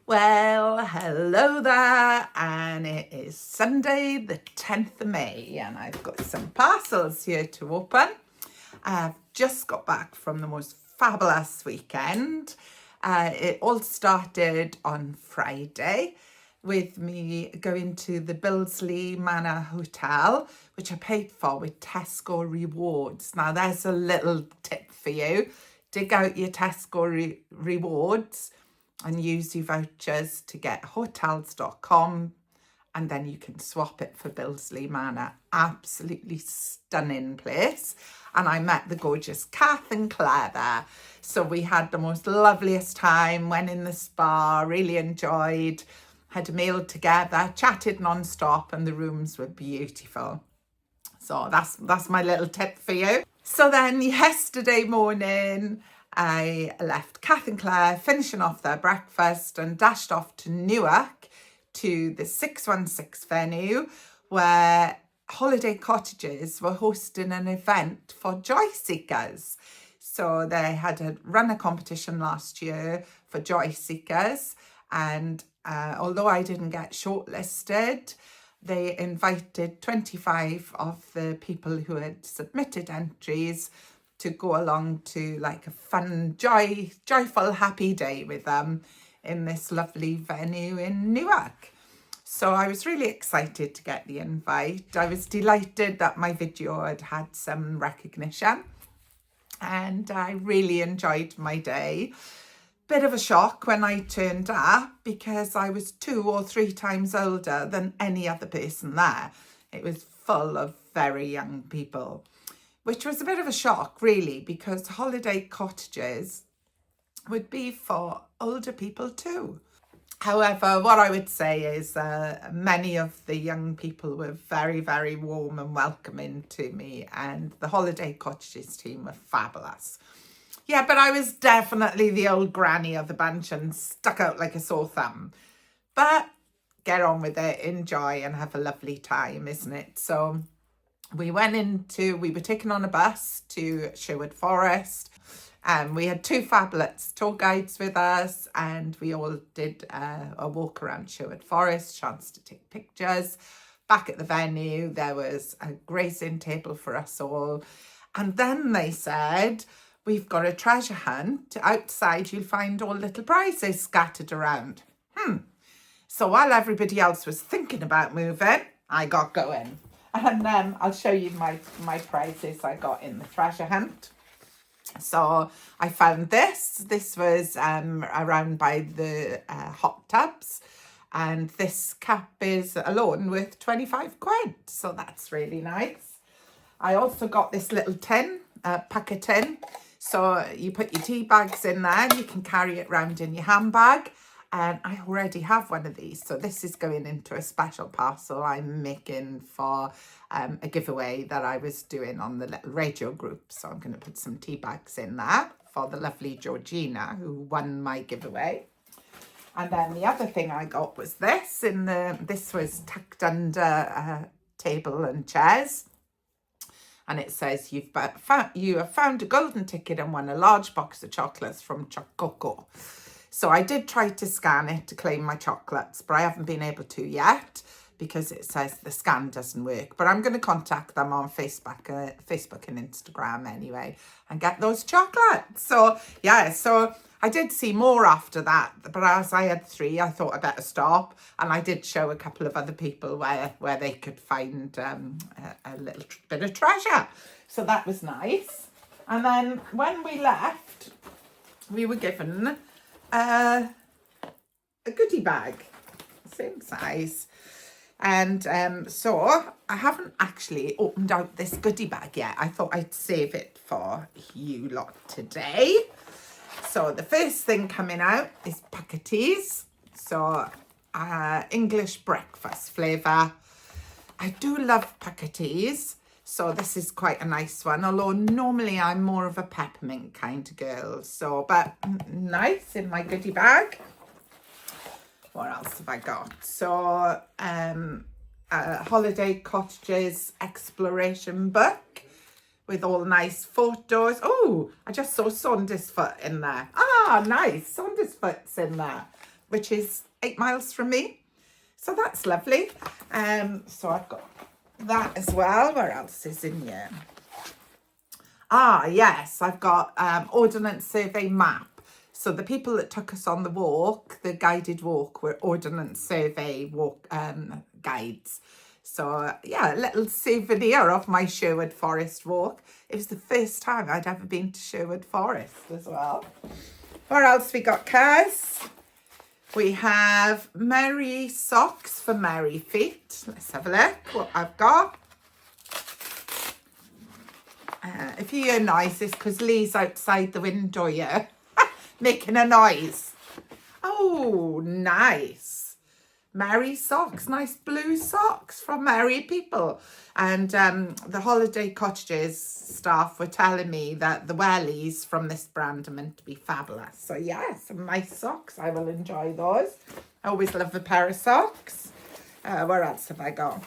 Well, hello there, and it is Sunday the 10th of May, and I've got some parcels here to open. I've just got back from the most fabulous weekend. It all started on Friday with me going to the Billesley Manor Hotel, which I paid for with Tesco rewards. Now, there's a little tip for you. Dig out your Tesco rewards and use your vouchers to get hotels.com, and then you can swap it for Billesley Manor. Absolutely stunning place. And I met the gorgeous Kath and Claire there. So we had the most loveliest time, went in the spa, really enjoyed, had a meal together, chatted non-stop, and the rooms were beautiful. So that's my little tip for you. So then yesterday morning, I left Kath and Claire finishing off their breakfast and dashed off to Newark to the 616 venue where Holiday Cottages were hosting an event for joy seekers. So they had run a competition last year for joy seekers, and although I didn't get shortlisted, they invited 25 of the people who had submitted entries to go along to like a fun, joyful, happy day with them in this lovely venue in Newark. So I was really excited to get the invite. I was delighted that my video had some recognition, and I really enjoyed my day. Bit of a shock when I turned up because I was 2 or 3 times older than any other person there. It was full of very young people, which was a bit of a shock really, because holiday cottages would be for older people too. However, what I would say is many of the young people were very, very warm and welcoming to me, and the holiday cottages team were fabulous. Yeah, but I was definitely the old granny of the bunch and stuck out like a sore thumb. But get on with it, enjoy and have a lovely time, isn't it? So we were taken on a bus to Sherwood Forest, and we had 2 fabulous tour guides with us, and we all did a walk around Sherwood Forest, chance to take pictures. Back at the venue, there was a grazing table for us all. And then they said, we've got a treasure hunt. Outside, you'll find all little prizes scattered around. So while everybody else was thinking about moving, I got going. And I'll show you my prizes I got in the treasure hunt. So I found this. This was around by the hot tubs. And this cap is alone worth 25 quid. So that's really nice. I also got this little tin, packet tin. So you put your tea bags in there and you can carry it around in your handbag. And I already have one of these. So this is going into a special parcel I'm making for a giveaway that I was doing on the little radio group. So I'm going to put some tea bags in there for the lovely Georgina who won my giveaway. And then the other thing I got was this. This was tucked under a table and chairs. And it says, you have found a golden ticket and won a large box of chocolates from Chococo. So I did try to scan it to claim my chocolates, but I haven't been able to yet because it says the scan doesn't work. But I'm going to contact them on Facebook and Instagram anyway and get those chocolates. So, yeah, so I did see more after that, but as I had 3, I thought I better stop. And I did show a couple of other people where they could find a little bit of treasure. So that was nice. And then when we left, we were given a goodie bag, same size. And so I haven't actually opened out this goodie bag yet. I thought I'd save it for you lot today. So the first thing coming out is packatees. So English breakfast flavour. I do love packatees. So this is quite a nice one. Although normally I'm more of a peppermint kind of girl. So, but nice in my goodie bag. What else have I got? So Holiday Cottages exploration book with all nice photos. Oh, I just saw Saundersfoot in there. Ah, nice. Saundersfoot's in there. which is 8 miles from me. So that's lovely. So I've got that as well. Where else is in here? Ah, yes, I've got Ordnance Survey map. So the people that took us on the walk, the guided walk, were Ordnance Survey walk guides. So yeah, a little souvenir of my Sherwood Forest walk. It was the first time I'd ever been to Sherwood Forest as well. What else we got, Kaz? We have Merry socks for merry feet. Let's have a look what I've got. If you hear noises, because Lee's outside the window here, making a noise. Oh, nice. Merry socks, nice blue socks from merry people. And the holiday cottages staff were telling me that the wellies from this brand are meant to be fabulous. So yeah, some nice socks. I will enjoy those. I always love a pair of socks. Where else have I got?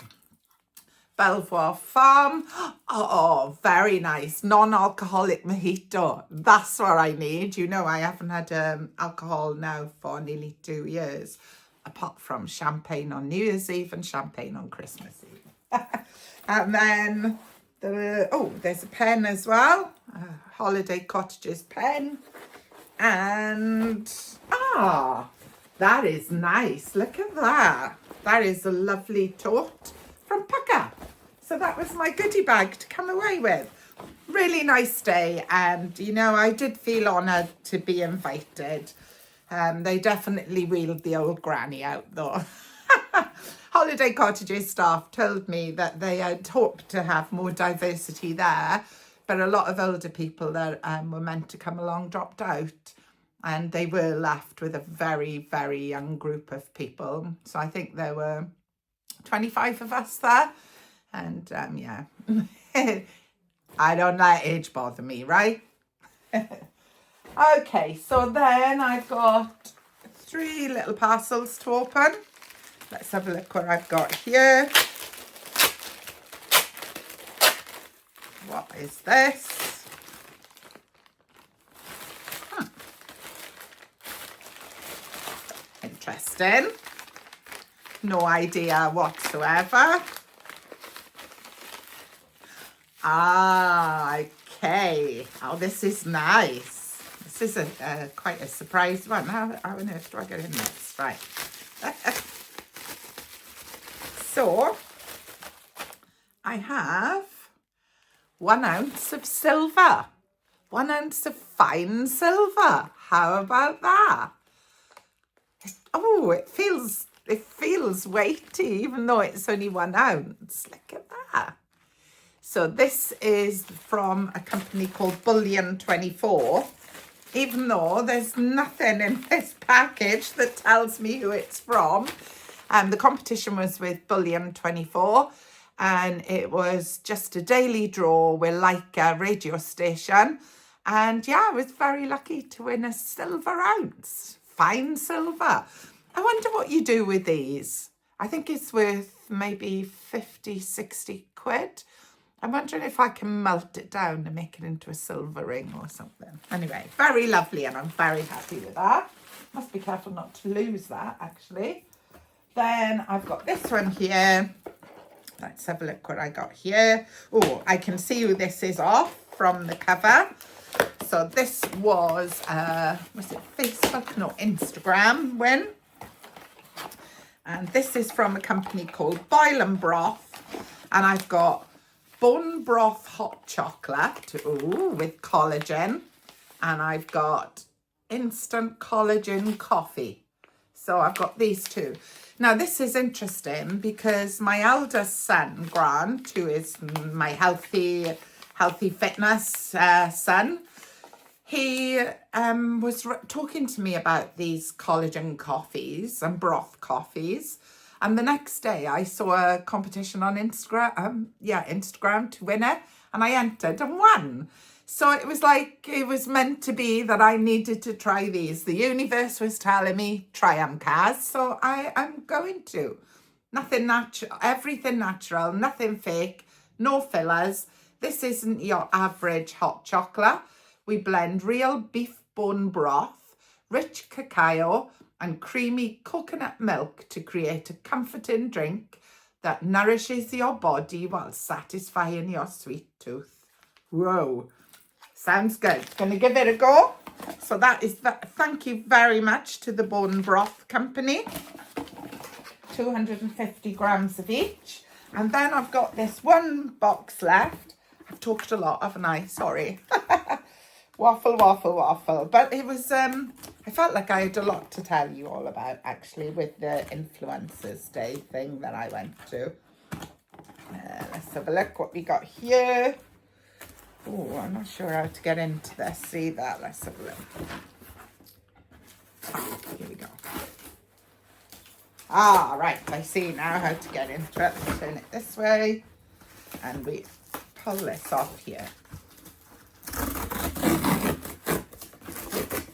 Belvoir Farm. Oh, very nice. Non-alcoholic mojito. That's what I need. You know, I haven't had alcohol now for nearly 2 years, apart from champagne on New Year's Eve and champagne on Christmas Eve. And then, there's a pen as well. Holiday Cottages pen. And, that is nice. Look at that. That is a lovely tote from Pucker. So that was my goodie bag to come away with. Really nice day, and you know, I did feel honoured to be invited. They definitely wheeled the old granny out though. Holiday Cottages staff told me that they had hoped to have more diversity there, but a lot of older people that were meant to come along dropped out, and they were left with a very, very young group of people. So I think there were 25 of us there, and yeah. I don't let age bother me, right? Okay, so then I've got 3 little parcels to open. Let's have a look what I've got here. What is this? Interesting. No idea whatsoever. Ah, okay. Oh, this is nice. This is quite a surprise one. How on earth do I get in this? Right. So, I have 1 ounce of silver. 1 ounce of fine silver. How about that? Oh, it feels weighty, even though it's only 1 ounce. Look at that. So this is from a company called Bullion 24, even though there's nothing in this package that tells me who it's from. The competition was with Bullion 24, and it was just a daily draw with like a radio station. And yeah, I was very lucky to win a silver ounce, fine silver. I wonder what you do with these. I think it's worth maybe 50, 60 quid. I'm wondering if I can melt it down and make it into a silver ring or something. Anyway, very lovely, and I'm very happy with that. Must be careful not to lose that, actually. Then I've got this one here. Let's have a look what I got here. Oh, I can see who this is off from the cover. So this was it Facebook? No, Instagram win. And this is from a company called Boil and Broth. And I've got bone broth hot chocolate, with collagen, and I've got instant collagen coffee. So I've got these 2. Now this is interesting because my eldest son, Grant, who is my healthy fitness son, he was talking to me about these collagen coffees and broth coffees. And the next day I saw a competition on Instagram to win it, and I entered and won. So it was like, it was meant to be that I needed to try these. The universe was telling me, try them, Kaz. So I am going to. Nothing natural, everything natural, nothing fake, no fillers. This isn't your average hot chocolate. We blend real beef bone broth, rich cacao, and creamy coconut milk to create a comforting drink that nourishes your body while satisfying your sweet tooth. Whoa, sounds good. Gonna give it a go. So that is that. Thank you very much to the Bone Broth Company. 250 grams of each. And then I've got this one box left. I've talked a lot, haven't I? Sorry. Waffle. But it was, I felt like I had a lot to tell you all about, actually, with the Influencers Day thing that I went to. Let's have a look what we got here. Oh, I'm not sure how to get into this either. Let's have a look. Oh, here we go. Ah, right, I see now how to get into it. Let's turn it this way. And we pull this off here.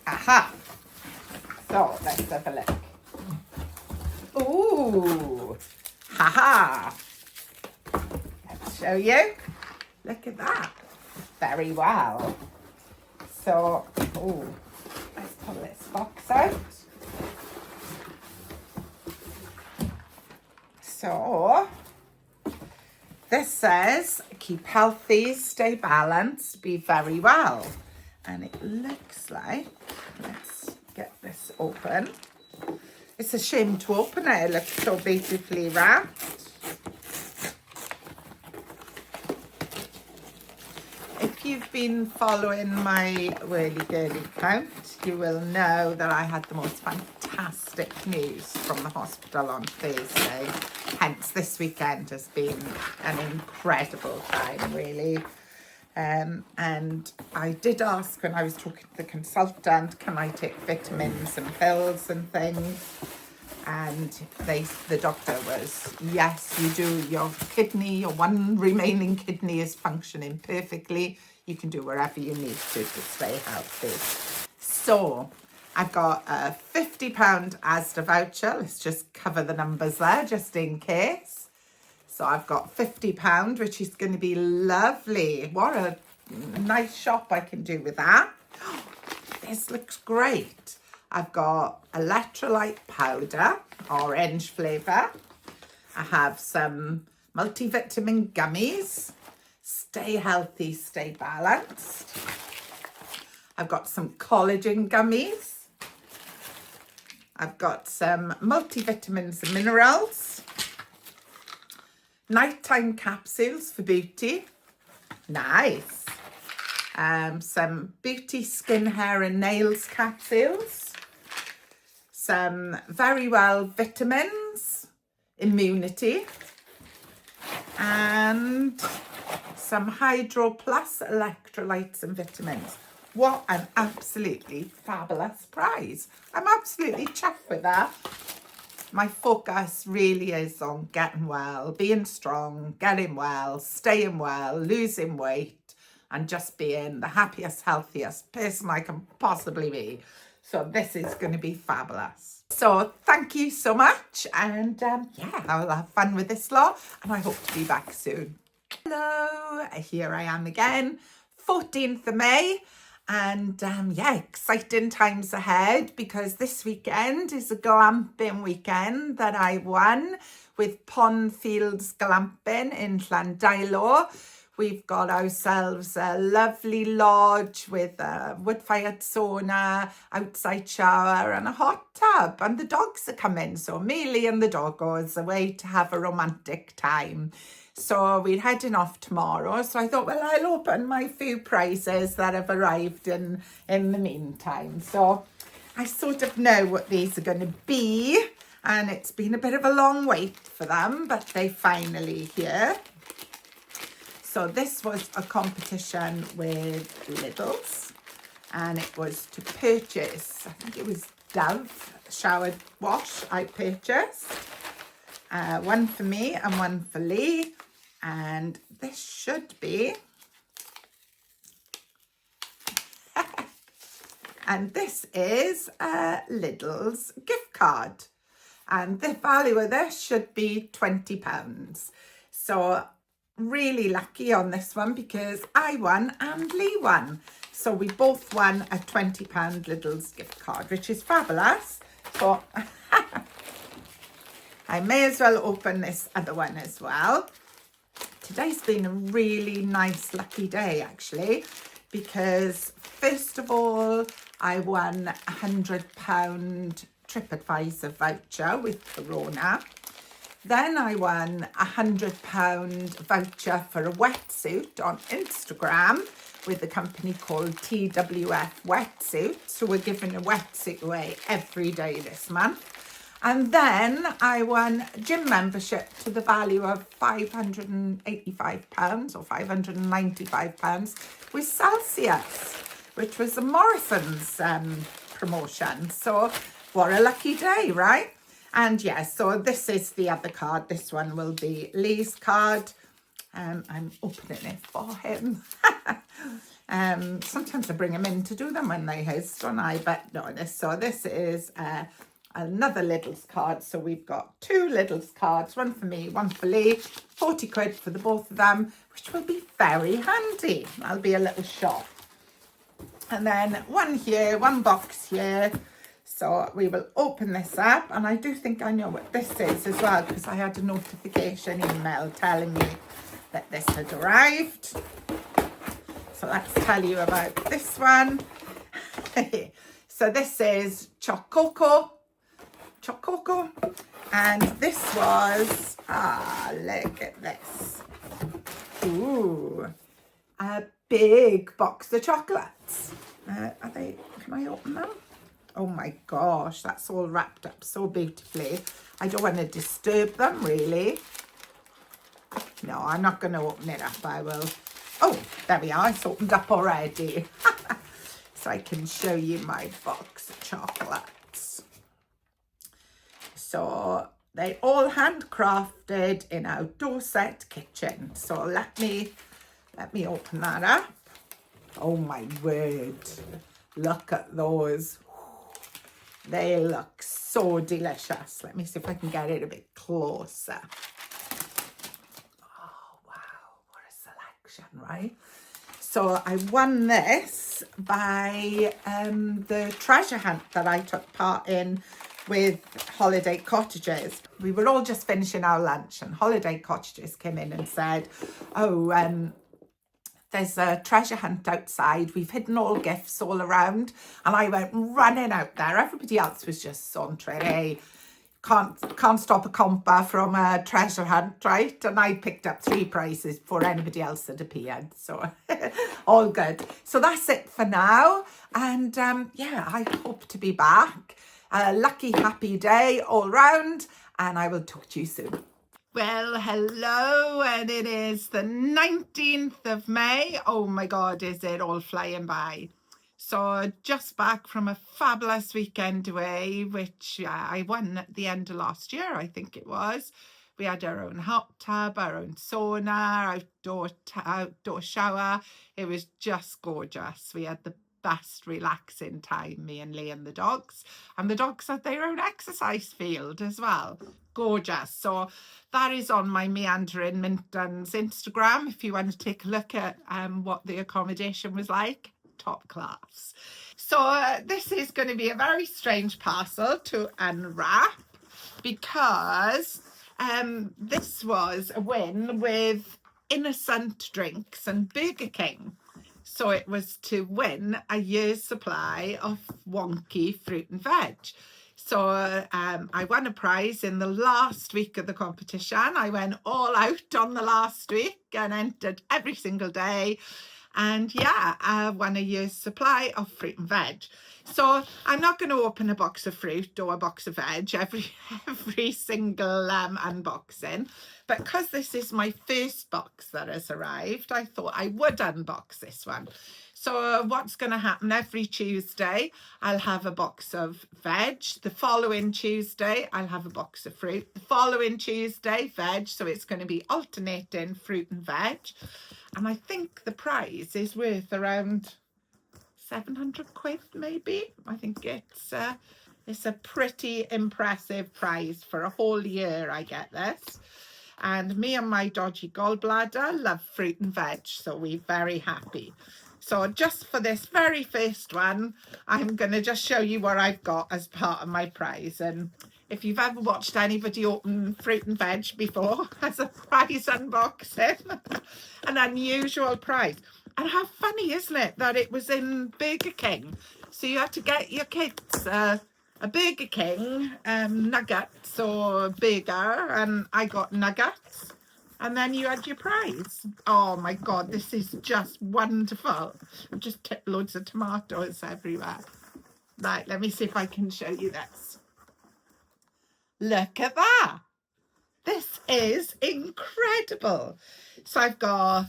Aha! So, let's have a look. Ooh! Haha! Let's show you. Look at that. Very well. So, oh, let's pull this box out. So, this says, keep healthy, stay balanced, be very well. And it looks like, let's get this open. It's a shame to open it. It looks so beautifully wrapped. If you've been following my Whirly Girly account, you will know that I had the most fantastic news from the hospital on Thursday. Hence, this weekend has been an incredible time, really. And I did ask when I was talking to the consultant, can I take vitamins and pills and things? And the doctor was, yes, you do. Your kidney, your one remaining kidney is functioning perfectly. You can do whatever you need to stay healthy. So I've got a £50 Asda voucher. Let's just cover the numbers there just in case. So I've got £50, which is going to be lovely. What a nice shop I can do with that. This looks great. I've got electrolyte powder, orange flavour. I have some multivitamin gummies. Stay healthy, stay balanced. I've got some collagen gummies. I've got some multivitamins and minerals. Nighttime capsules for beauty. Nice. Some beauty, skin, hair and nails capsules. Some Very Well vitamins, immunity. And some Hydro Plus electrolytes and vitamins. What an absolutely fabulous prize. I'm absolutely chuffed with that. My focus really is on getting well, being strong, getting well, staying well, losing weight, and just being the happiest, healthiest person I can possibly be. So this is going to be fabulous. So thank you so much. And yeah, I'll have fun with this lot. And I hope to be back soon. Hello, here I am again, 14th of May. And yeah, exciting times ahead because this weekend is a glamping weekend that I won with Pond Fields Glamping in Llandilo. We've got ourselves a lovely lodge with a wood-fired sauna, outside shower and a hot tub. And the dogs are coming, so Mealy and the doggos away to have a romantic time. So we're heading off tomorrow. So I thought, well, I'll open my few prizes that have arrived in the meantime. So I sort of know what these are going to be. And it's been a bit of a long wait for them, but they're finally here. So this was a competition with Lidl's. And it was to purchase, I think it was Dove shower wash I purchased. One for me and one for Lee. And this should be, and this is Lidl's gift card. And the value of this should be £20. So really lucky on this one because I won and Lee won. So we both won a £20 Lidl's gift card, which is fabulous. So I may as well open this other one as well. Today's been a really nice lucky day actually, because first of all I won £100 TripAdvisor voucher with Corona. Then I won £100 voucher for a wetsuit on Instagram with a company called TWF Wetsuit. So we're giving a wetsuit away every day this month. And then I won a gym membership to the value of £585 or £595 with Celsius, which was the Morrison's promotion. So what a lucky day, right? And yes, so this is the other card. This one will be Lee's card. I'm opening it for him. Sometimes I bring him in to do them when they his, don't I? But no, this is another Lidl's card. So we've got two Lidl's cards, one for me, one for Lee. 40 quid for the both of them, which will be very handy. That'll be a little shop. And then one here, one box here. So we will open this up, and I do think I know what this is as well, because I had a notification email telling me that this had arrived. So let's tell you about this one. So this is Chococo, and this was, look at this. Ooh, a big box of chocolates. Can I open them? Oh my gosh, that's all wrapped up so beautifully. I don't want to disturb them, really. No, I'm not going to open it up. I will. Oh, there we are. It's opened up already. So I can show you my box of chocolates. So they all handcrafted in our Dorset kitchen. So let me open that up. Oh my word. Look at those. They look so delicious. Let me see if I can get it a bit closer. Oh, wow. What a selection, right? So I won this by the treasure hunt that I took part in with Holiday Cottages. We were all just finishing our lunch, and Holiday Cottages came in and said, there's a treasure hunt outside. We've hidden all gifts all around. And I went running out there. Everybody else was just sauntering. Hey, can't stop a compa from a treasure hunt, right? And I picked up 3 prizes before anybody else had appeared. So all good. So that's it for now. And yeah, I hope to be back. A lucky, happy day all round. And I will talk to you soon. Well, hello, and it is the 19th of May. Oh my God, is it all flying by. So just back from a fabulous weekend away, which I won at the end of last year, I think it was. We had our own hot tub, our own sauna, outdoor shower. It was just gorgeous. We had the best relaxing time, me and Lee and the dogs. And the dogs had their own exercise field as well. Gorgeous. So that is on my Meandering Minton's Instagram if you want to take a look at what the accommodation was like. Top class. So this is going to be a very strange parcel to unwrap, because this was a win with Innocent Drinks and Burger King. So it was to win a year's supply of wonky fruit and veg. So I won a prize in the last week of the competition. I went all out on the last week and entered every single day. And yeah, I won a year's supply of fruit and veg. So I'm not going to open a box of fruit or a box of veg every single unboxing. But because this is my first box that has arrived, I thought I would unbox this one. So what's going to happen every Tuesday, I'll have a box of veg. The following Tuesday, I'll have a box of fruit. The following Tuesday, veg. So it's going to be alternating fruit and veg. And I think the prize is worth around 700 quid, maybe. I think it's a pretty impressive prize for a whole year. I get this. And me and my dodgy gallbladder love fruit and veg, so we're very happy. So just for this very first one, I'm going to just show you what I've got as part of my prize. And if you've ever watched anybody open fruit and veg before as a prize unboxing, an unusual prize. And how funny, isn't it, that it was in Burger King? So you had to get your kids a Burger King nuggets or burger, and I got nuggets. And then you had your prize. Oh my God, this is just wonderful. I've just tipped loads of tomatoes everywhere. Right, let me see if I can show you this. Look at that. This is incredible. So I've got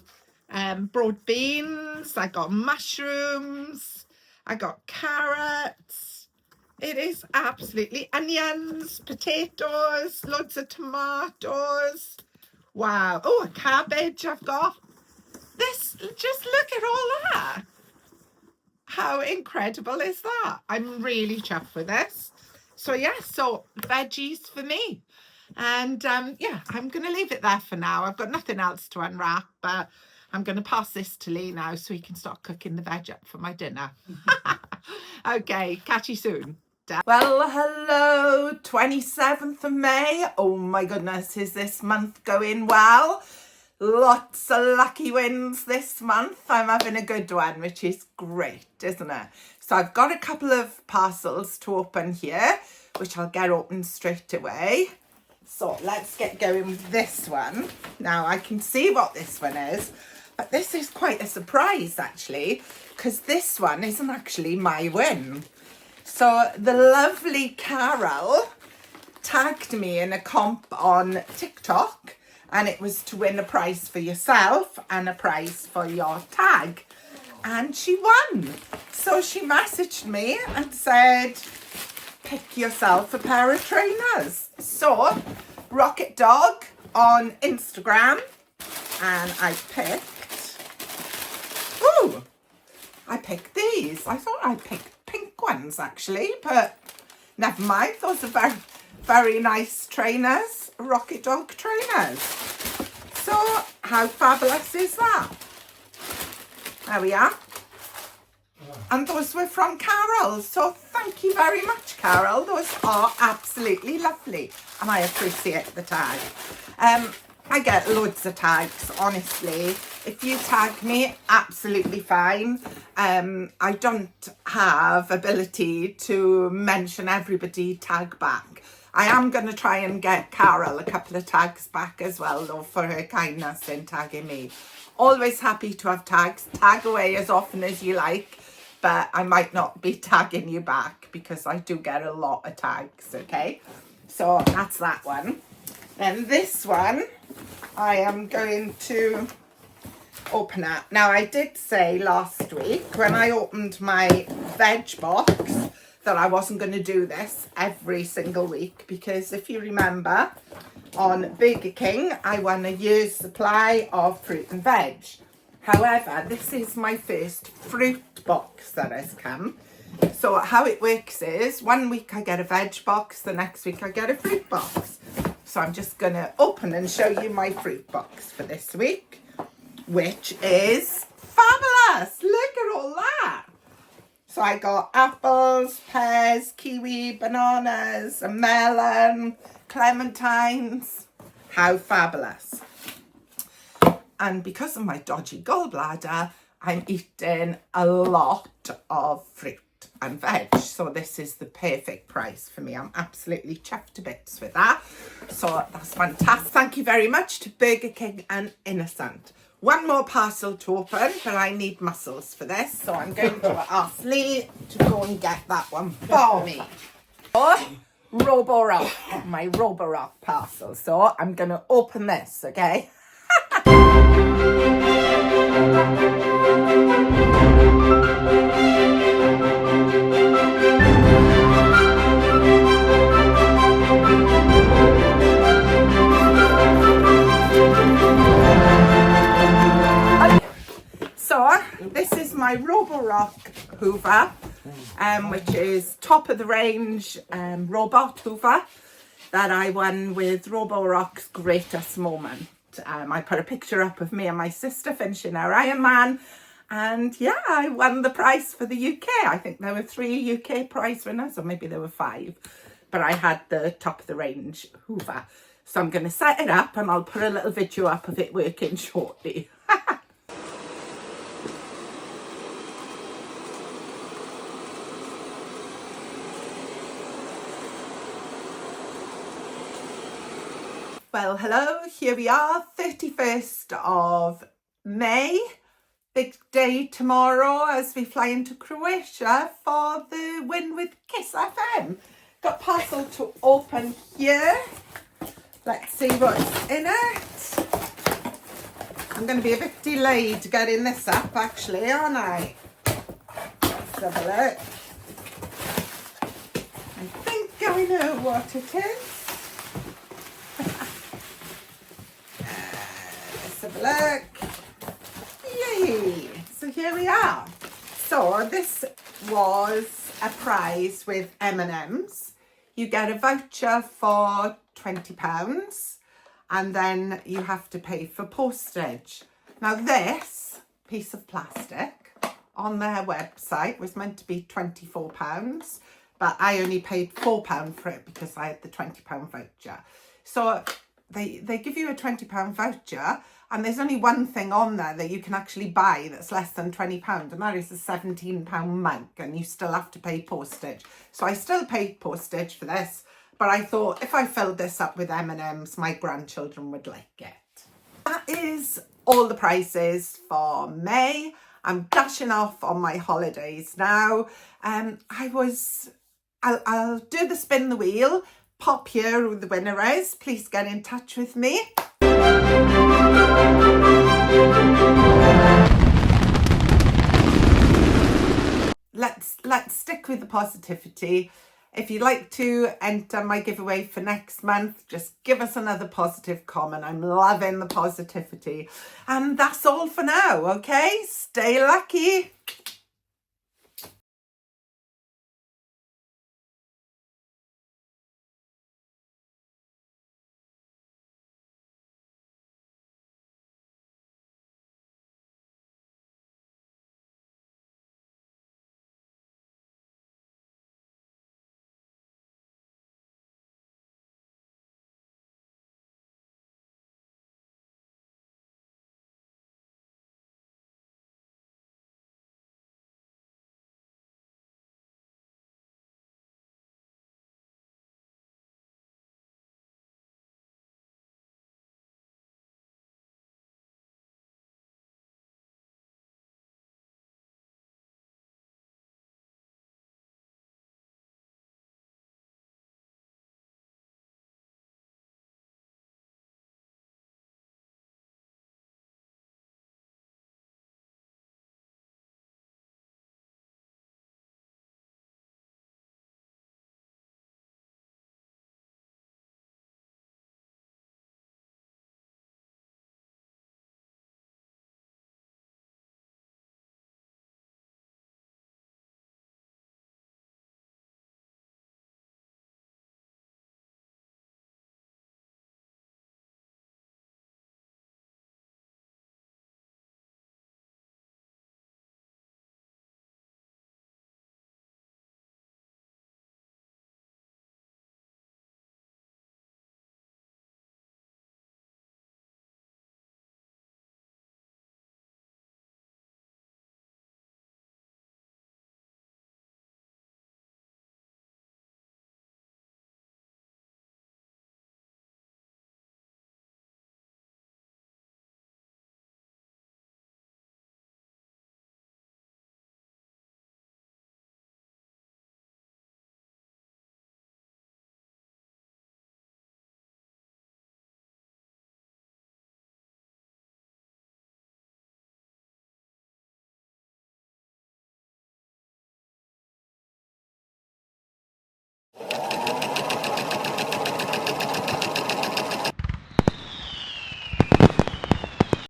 broad beans, I got mushrooms, I got carrots. It is absolutely onions, potatoes, loads of tomatoes. Wow. Oh, a cabbage I've got. This, just look at all that. How incredible is that? I'm really chuffed with this. So yeah, so veggies for me. And yeah, I'm going to leave it there for now. I've got nothing else to unwrap, but I'm going to pass this to Lee now so he can start cooking the veg up for my dinner. Okay, catch you soon. Well, hello, 27th of May. Oh my goodness, is this month going well? Lots of lucky wins this month. I'm having a good one, which is great, isn't it? So I've got a couple of parcels to open here, which I'll get open straight away. So let's get going with this one. Now I can see what this one is, but this is quite a surprise actually, because this one isn't actually my win. So the lovely Carol tagged me in a comp on TikTok, and it was to win a prize for yourself and a prize for your tag. And she won. So she messaged me and said, pick yourself a pair of trainers. So Rocket Dog on Instagram, and I picked these. I thought I picked pink ones actually, but never mind. Those are very, very nice trainers, Rocket Dog trainers. So how fabulous is that? There we are. And those were from Carol. So thank you very much, Carol. Those are absolutely lovely. And I appreciate the tag. I get loads of tags, honestly. If you tag me, absolutely fine. I don't have ability to mention everybody tag back. I am going to try and get Carol a couple of tags back as well, though, for her kindness in tagging me. Always happy to have tags. Tag away as often as you like, but I might not be tagging you back because I do get a lot of tags, okay? So that's that one. Then this one, I am going to open up. Now, I did say last week when I opened my veg box that I wasn't going to do this every single week, because if you remember, on Burger King, I won a year's supply of fruit and veg. However, this is my first fruit box that has come. So how it works is 1 week I get a veg box, the next week I get a fruit box. So I'm just going to open and show you my fruit box for this week, which is fabulous. Look at all that. So I got apples, pears, kiwi, bananas, a melon, clementines. How fabulous. And because of my dodgy gallbladder, I'm eating a lot of fruit and veg. So this is the perfect price for me. I'm absolutely chuffed to bits with that. So that's fantastic. Thank you very much to Burger King and Innocent. One more parcel to open, but I need muscles for this. So I'm going to ask Lee to go and get that one for me. Oh, Roborock, my Roborock parcel. So I'm going to open this, okay? So this is my Roborock Hoover, which is top of the range robot Hoover that I won with Roborock's Greatest Moment. I put a picture up of me and my sister finishing our Ironman, And yeah, I won the prize for the UK. I think there were 3 UK prize winners, or maybe there were 5. But I had the top of the range Hoover. So I'm going to set it up and I'll put a little video up of it working shortly. Well, hello, here we are, 31st of May. Big day tomorrow as we fly into Croatia for the win with Kiss FM. Got parcel to open here. Let's see what's in it. I'm going to be a bit delayed getting this up actually, aren't I? Let's have a look. I think I know what it is. Let's have a look. Yay! So here we are. So this was a prize with M&M's. You get a voucher for £20 and then you have to pay for postage. Now this piece of plastic on their website was meant to be £24, but I only paid £4 for it because I had the £20 voucher. So they give you a £20 voucher and there's only one thing on there that you can actually buy that's less than £20, and that is a £17 mug, and you still have to pay postage. So I still paid postage for this, but I thought if I filled this up with M&M's, my grandchildren would like it. That is all the prices for May. I'm dashing off on my holidays now. I'll do the spin the wheel. Pop here who the winner is. Please get in touch with me. Let's stick with the positivity. If you'd like to enter my giveaway for next month, just give us another positive comment. I'm loving the positivity. And that's all for now, okay? Stay lucky.